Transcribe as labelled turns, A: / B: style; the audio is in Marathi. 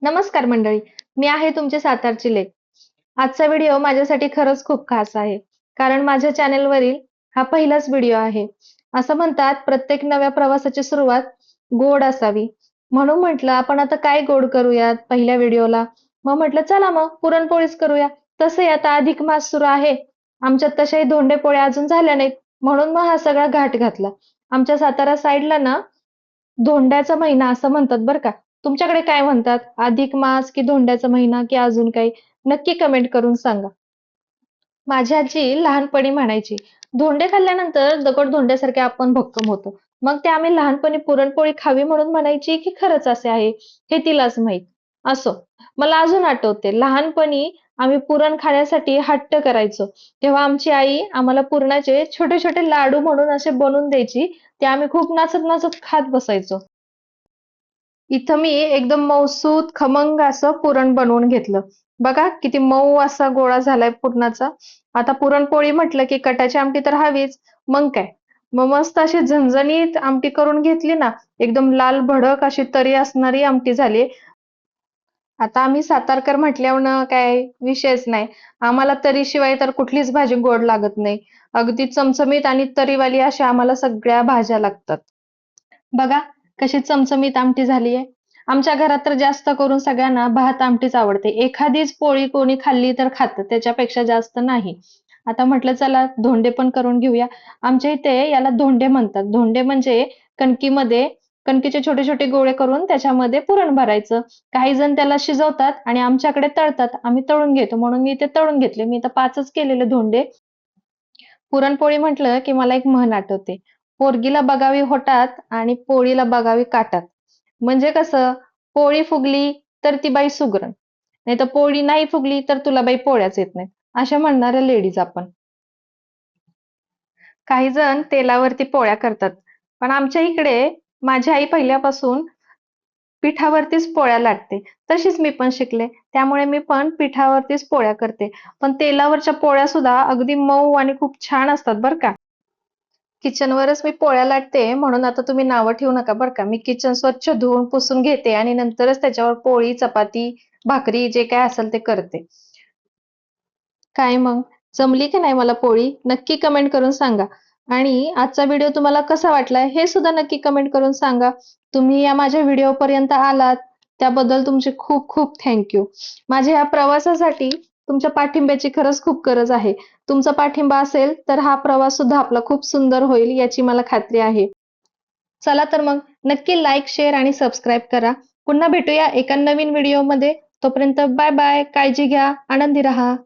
A: नमस्कार मंडळी, मी आहे तुमचे सातारची लेक. आजचा व्हिडिओ माझ्यासाठी खरंच खूप खास आहे. कारण माझ्या चॅनेलवरील हा पहिलाच व्हिडिओ आहे. असं म्हणतात प्रत्येक नव्या प्रवासाची सुरुवात गोड असावी. म्हणून म्हटलं आपण आता काय गोड करूयात पहिल्या व्हिडिओला. मग म्हटलं चला मग पुरणपोळीच करूया. तसंही आता अधिक मास सुरू आहे. आमच्यात तशाही धोंडे पोळ्या अजून झाल्या नाहीत. म्हणून मग हा सगळा घाट घातला. आमच्या सातारा साईडला ना धोंड्याचा महिना असं म्हणतात बरं का. तुमच्याकडे काय म्हणतात? अधिक मास की धोंड्याचा महिना की अजून काही? नक्की कमेंट करून सांगा. माझी आजी लहानपणी म्हणायची, "धोंडे खाल्ल्यानंतर दगड धोंड्यासारखे आपण भक्कम होतो." मग ते आम्ही लहानपणी पुरणपोळी खावी म्हणून म्हणायची की खरंच असे आहे, हे तिलाच माहीत. असो, मला अजून आठवते लहानपणी आम्ही पुरण खाण्यासाठी हट्ट करायचो. तेव्हा आमची आई आम्हाला पुरणाचे छोटे-छोटे लाडू म्हणून असे बनवून द्यायची. ते आम्ही खूप नाचत-नाचत खात बसायचो. इथं मी एकदम मऊसूत खमंग असं पुरण बनवून घेतलं. बघा किती मऊ असा गोळा झालाय पुरणाचा. आता पुरणपोळी म्हटलं की कटाची आमटी तर हवीच. मग काय? मग मस्त अशी झणझणीत आमटी करून घेतली ना, एकदम लाल भडक अशी तरी असणारी आमटी झाली. आता आम्ही सातारकर म्हटल्यावर काय विषयच नाही. आम्हाला तरीशिवाय तर कुठलीच भाजी गोड लागत नाही. अगदी चमचमीत आणि तरीवाली अशा आम्हाला सगळ्या भाज्या लागतात. बघा कशी चमचमीत आमटी झालीये. आमच्या घरात तर जास्त करून सगळ्यांना भात आमटीच आवडते. एखादीच पोळी कोणी खाल्ली तर खातं, त्याच्यापेक्षा जास्त नाही. आता म्हटलं चला धोंडे पण करून घेऊया. आमच्या इथे याला धोंडे म्हणतात. धोंडे म्हणजे कणकीमध्ये कणकीचे छोटे छोटे गोळे करून त्याच्यामध्ये पुरण भरायचं. काही जण त्याला शिजवतात आणि आमच्याकडे तळतात. आम्ही तळून घेतो म्हणून मी इथे तळून घेतले. मी इथं 5च केलेले धोंडे. पुरणपोळी म्हटलं की मला एक म्हण आठवते. पोरगीला बघावी होटात आणि पोळीला बघावी काटात. म्हणजे कसं पोळी फुगली तर ती बाई सुगरण. नाही तर पोळी नाही फुगली तर तुला बाई पोळ्याच येत नाहीत. अशा म्हणणाऱ्या लेडीज आपण. काही जण तेलावरती पोळ्या करतात. पण आमच्या इकडे माझी आई पहिल्यापासून पिठावरतीच पोळ्या लाटते. तशीच मी पण शिकले. त्यामुळे मी पण पिठावरतीच पोळ्या करते. पण तेलावरच्या पोळ्या सुद्धा अगदी मऊ आणि खूप छान असतात बरं का. किचनवरच मी पोळ्या लाटते म्हणून आता तुम्ही नावं ठेवू नका बरं का. मी किचन स्वच्छ धुवून पुसून घेते आणि नंतरच त्याच्यावर पोळी, चपाती, भाकरी जे काय असेल ते करते. काय मग? जमली की नाही मला पोळी? नक्की कमेंट करून सांगा. आणि आजचा व्हिडिओ तुम्हाला कसा वाटला हे सुद्धा नक्की कमेंट करून सांगा. तुम्ही या माझ्या व्हिडिओपर्यंत आलात त्याबद्दल तुमचे खूप खूप थँक यू. माझ्या या प्रवासासाठी तुमच्या पाठिंब्याची खरंच खूप गरज आहे. तुमचा पाठिंबा असेल तर हा प्रवास सुद्धा आपला खूप सुंदर होईल याची मला खात्री आहे. चला तर मग नक्की लाईक, शेअर आणि सबस्क्राईब करा. पुन्हा भेटूया एका नवीन व्हिडिओमध्ये. तोपर्यंत बाय बाय. काळजी घ्या. आनंदी रहा.